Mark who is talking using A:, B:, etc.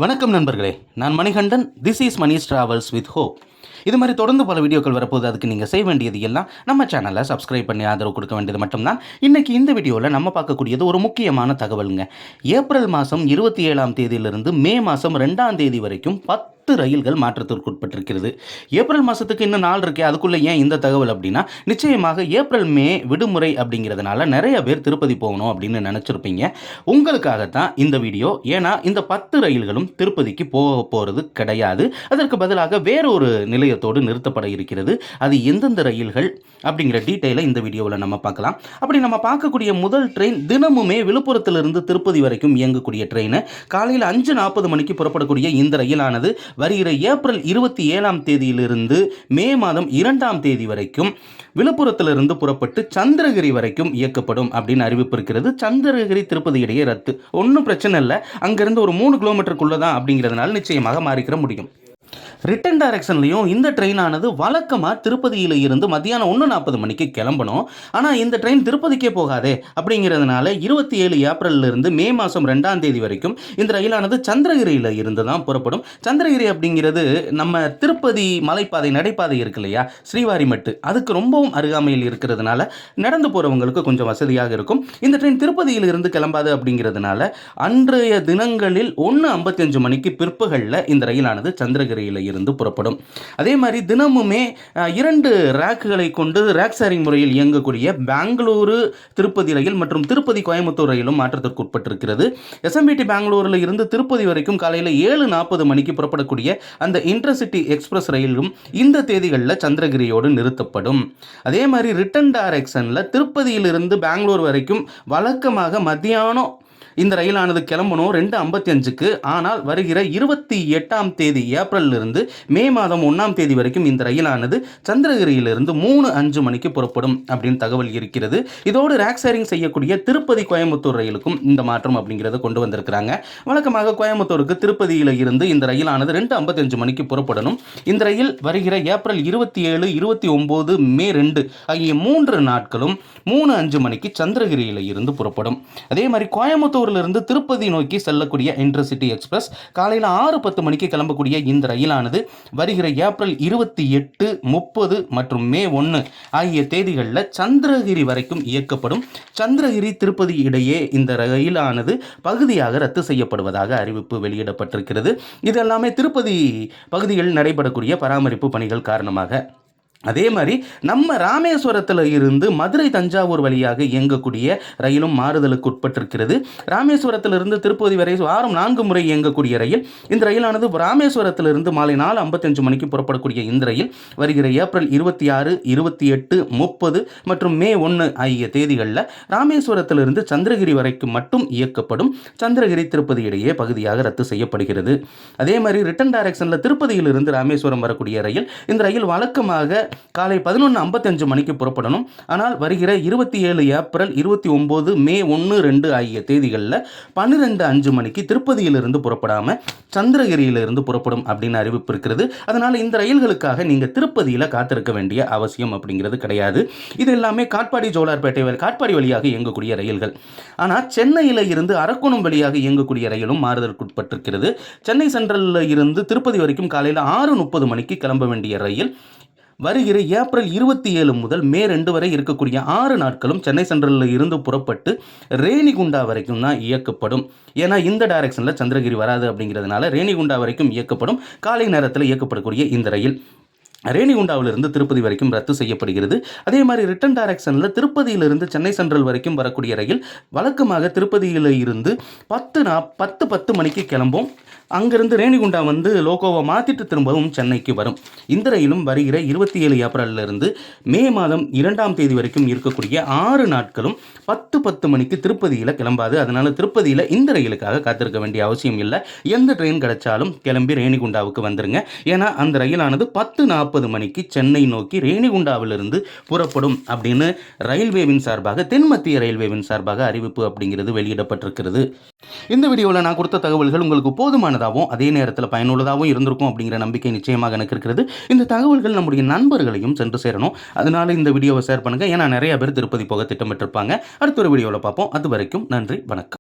A: வணக்கம் நண்பர்களே, நான் Manikandan. This is Mani's travels with hope. இது மாதிரி தொடர்ந்து பல வீடியோக்கள் வரப்போது. அதுக்கு நீங்கள் செய்ய வேண்டியது எல்லாம் நம்ம சேனலை சப்ஸ்கிரைப் பண்ணி ஆதரவு கொடுக்க வேண்டியது மட்டும்தான். இன்றைக்கி இந்த வீடியோவில் நம்ம பார்க்கக்கூடியது ஒரு முக்கியமான தகவலுங்க. ஏப்ரல் மாதம் 27ஆம் தேதியிலிருந்து மே மாதம் 2ஆம் தேதி வரைக்கும் 10 ரயில்கள் மாற்றத்திற்கு உட்பட்டிருக்கிறது. ஏப்ரல் மாதத்துக்கு இன்னும் நாள் இருக்கே, அதுக்குள்ளே ஏன் இந்த தகவல் அப்படின்னா, நிச்சயமாக ஏப்ரல் மே விடுமுறை அப்படிங்கிறதுனால நிறைய பேர் திருப்பதி போகணும் அப்படின்னு நினச்சிருப்பீங்க. உங்களுக்காகத்தான் இந்த வீடியோ. ஏன்னா இந்த 10 ரயில்களும் திருப்பதிக்கு போக போகிறது கிடையாது. அதற்கு பதிலாக வேறொரு நிலையத்தோடு நிறுத்தப்பட இருக்கிறது. அது எந்தெந்த ரயில்கள் அப்படிங்கிற டீட்டெயிலை இந்த வீடியோவில் நம்ம பார்க்கலாம். அப்படி நம்ம பார்க்கக்கூடிய முதல் ட்ரெயின் தினமுமே விழுப்புரத்திலிருந்து திருப்பதி வரைக்கும் இயங்கக்கூடிய ட்ரெயின். காலையில் 5:40 மணிக்கு புறப்படக்கூடிய இந்த ரயிலானது வருகிற ஏப்ரல் 27ஆம் தேதியிலிருந்து மே மாதம் 2ஆம் தேதி வரைக்கும் விழுப்புரத்திலிருந்து புறப்பட்டு சந்திரகிரி வரைக்கும் இயக்கப்படும் அப்படின்னு அறிவிப்பு இருக்கிறது. சந்திரகிரி திருப்பதி இடையே ரத்து. ஒன்றும் பிரச்சனை இல்லை, அங்கிருந்து ஒரு 3 கிலோமீட்டருக்குள்ள தான் அப்படிங்கிறதுனால நிச்சயமாக மாறிக்கிற முடியும். ரிட்டன் டைரக்ஷன்லையும் இந்த ட்ரெயினானது வழக்கமாக திருப்பதியில் இருந்து மத்தியானம் 1:40 மணிக்கு கிளம்பணும். ஆனால் இந்த ட்ரெயின் திருப்பதிக்கே போகாதே அப்படிங்கிறதுனால 27 ஏப்ரலிருந்து மே மாதம் 2ஆம் தேதி வரைக்கும் இந்த ரயிலானது சந்திரகிரியில் இருந்து தான் புறப்படும். சந்திரகிரி அப்படிங்கிறது நம்ம திருப்பதி மலைப்பாதை நடைபாதை இருக்கு இல்லையா, ஸ்ரீவாரிமட்டு, அதுக்கு ரொம்பவும் அருகாமையில் இருக்கிறதுனால நடந்து போகிறவங்களுக்கு கொஞ்சம் வசதியாக இருக்கும். இந்த ட்ரெயின் திருப்பதியில் இருந்து கிளம்பாது அப்படிங்கிறதுனால அன்றைய தினங்களில் 1:55 மணிக்கு பிற்பகலில் இந்த ரயிலானது சந்திரகிரியில் இருந்து புறப்படும். அதே மாதிரி தினமுமே 2 ரேக்குகளை கொண்டு ரேக் ஷேரிங் முறையில் இயங்கக்கூடிய பெங்களூரு திருப்பதி ரயில் மற்றும் திருப்பதி கோயம்புத்தூர் ரயிலும் மாற்றத்திற்கு உட்பட்டிருக்கிறது. எஸ்எம்பிடி பெங்களூரில் இருந்து திருப்பதி வரைக்கும் காலையில் 7:40 மணிக்கு புறப்படக்கூடிய அந்த இன்டர்சிட்டி எக்ஸ்பிரஸ் ரயிலும் இந்த தேதிகளில் சந்திரகிரியோடு நிறுத்தப்படும். அதே மாதிரி ரிட்டன் டைரக்ஷனில் திருப்பதியிலிருந்து பெங்களூர் வரைக்கும் வழக்கமாக மத்தியானம் இந்த ரயிலானது கிளம்பணும் 2:55க்கு. ஆனால் வருகிற 28ஆம் தேதி ஏப்ரலிலிருந்து மே மாதம் 1ஆம் தேதி வரைக்கும் இந்த ரயிலானது சந்திரகிரியிலிருந்து 3:05 மணிக்கு புறப்படும் அப்படின்னு தகவல் இருக்கிறது. இதோடு ரேக் ஷேரிங் செய்யக்கூடிய திருப்பதி கோயம்புத்தூர் ரயிலுக்கும் இந்த மாற்றம் அப்படிங்கிறத கொண்டு வந்திருக்கிறாங்க. வழக்கமாக கோயம்புத்தூருக்கு திருப்பதியில் இருந்து இந்த ரயிலானது 2:55 மணிக்கு புறப்படணும். இந்த ரயில் வருகிற ஏப்ரல் 27, 29, மே 2 ஆகிய 3 நாட்களும் 3:05 மணிக்கு சந்திரகிரியில் இருந்து புறப்படும். அதே மாதிரி கோயம்புத்தூர் இருந்து திருப்பதி நோக்கி செல்லக்கூடிய இன்டர்சிட்டி எக்ஸ்பிரஸ் காலையில் 6:10 மணிக்கு கிளம்பக்கூடிய இந்த ரயிலானது வருகிற ஏப்ரல் 28, 30 மற்றும் மே 1 ஆகிய தேதிகளில் சந்திரகிரி வரைக்கும் இயக்கப்படும். சந்திரகிரி திருப்பதி இடையே இந்த ரயிலானது பகுதியாக ரத்து செய்யப்படுவதாக அறிவிப்பு வெளியிடப்பட்டிருக்கிறது. இது எல்லாமே திருப்பதி பகுதியில் நடைபெறக்கூடிய பராமரிப்பு பணிகள் காரணமாக. அதே மாதிரி நம்ம ராமேஸ்வரத்தில் இருந்து மதுரை தஞ்சாவூர் வழியாக இயங்கக்கூடிய ரயிலும் மாறுதலுக்கு உட்பட்டிருக்கிறது. ராமேஸ்வரத்திலிருந்து திருப்பதி வரை வாரம் 4 முறை இயங்கக்கூடிய ரயில். இந்த ரயிலானது ராமேஸ்வரத்திலிருந்து மாலை 4:55 மணிக்கு புறப்படக்கூடிய இந்த ரயில் வருகிற ஏப்ரல் 26, 28, 30 மற்றும் மே 1 ஆகிய தேதிகளில் ராமேஸ்வரத்திலிருந்து சந்திரகிரி வரைக்கும் மட்டும் இயக்கப்படும். சந்திரகிரி திருப்பதி இடையே பகுதியாக ரத்து செய்யப்படுகிறது. அதே மாதிரி ரிட்டன் டைரக்ஷனில் திருப்பதியிலிருந்து ராமேஸ்வரம் வரக்கூடிய ரயில். இந்த ரயில் வழக்கமாக காலை 11:55 மணிக்கு புறப்படணும். ஆனால் வருகிற 27 ஏப்ரல், 29, மே 1, 2 ஆகிய தேதிகளில் 12:05 மணிக்கு திருப்பதியிலிருந்து புறப்படாமல் சந்திரகிரியிலிருந்து புறப்படும் அப்படின்னு அறிவிப்பு இருக்கிறது. அதனால் இந்த ரயில்களுக்காக நீங்கள் திருப்பதியில் காத்திருக்க வேண்டிய அவசியம் அப்படிங்கிறது கிடையாது. இது எல்லாமே காட்பாடி ஜோலார்பேட்டை காட்பாடி வழியாக இயங்கக்கூடிய ரயில்கள். ஆனால் சென்னையில் இருந்து அரக்கோணம் வழியாக இயங்கக்கூடிய ரயிலும் மாறுதலுக்கு உட்பட்டிருக்கிறது. சென்னை சென்ட்ரலில் இருந்து திருப்பதி வரைக்கும் காலையில் 6:30 மணிக்கு கிளம்ப வேண்டிய ரயில் வருகிற ஏப்ரல் 27 முதல் மே 2 வரை இருக்கக்கூடிய 6 நாட்களும் சென்னை சென்ட்ரலில் இருந்து புறப்பட்டு ரேணிகுண்டா வரைக்கும் தான் இயக்கப்படும். ஏன்னா இந்த டைரக்ஷனில் சந்திரகிரி வராது அப்படிங்கிறதுனால ரேணிகுண்டா வரைக்கும் இயக்கப்படும். காலை நேரத்தில் இயக்கப்படக்கூடிய இந்த ரயில் ரேணிகுண்டாவிலிருந்து திருப்பதி வரைக்கும் ரத்து செய்யப்படுகிறது. அதே மாதிரி ரிட்டன் டைரக்ஷனில் திருப்பதியிலிருந்து சென்னை சென்ட்ரல் வரைக்கும் வரக்கூடிய ரயில் வழக்கமாக திருப்பதியில் இருந்து 10 மணிக்கு கிளம்பும். அங்கிருந்து ரேணிகுண்டா வந்து லோகோவை மாற்றிட்டு திரும்பவும் சென்னைக்கு வரும். இந்த ரயிலும் வருகிற 27 ஏப்ரலிலிருந்து மே மாதம் 2ஆம் தேதி வரைக்கும் இருக்கக்கூடிய 6 நாட்களும் 10 மணிக்கு திருப்பதியில் கிளம்பாது. அதனால் திருப்பதியில் இந்த ரயிலுக்காக காத்திருக்க வேண்டிய அவசியம் இல்லை. எந்த ட்ரெயின் கிடைச்சாலும் கிளம்பி ரேணிகுண்டாவுக்கு வந்துருங்க. ஏன்னா அந்த ரயிலானது 10:40 மணிக்கு சென்னை நோக்கி ரேணிகுண்டாவிலிருந்து புறப்படும் அப்படின்னு ரயில்வேவின் சார்பாக, தென்மத்திய ரயில்வேவின் சார்பாக அறிவிப்பு அப்படிங்கிறது வெளியிடப்பட்டிருக்கிறது. இந்த வீடியோவில் நான் கொடுத்த தகவல்கள் உங்களுக்கு போதுமானதாகவும் அதே நேரத்தில் பயனுள்ளதாகவும் இருந்திருக்கும் அப்படிங்கிற நம்பிக்கை நிச்சயமாக எனக்கு இருக்கிறது. இந்த தகவல்கள் நம்முடைய நண்பர்களையும் சென்று சேரணும். அதனால இந்த வீடியோவை ஷேர் பண்ணுங்கள். ஏன்னா நிறைய பேர் திருப்பதி போக திட்டமிட்டிருப்பாங்க. அடுத்த ஒரு வீடியோவில் பார்ப்போம். அது வரைக்கும் நன்றி, வணக்கம்.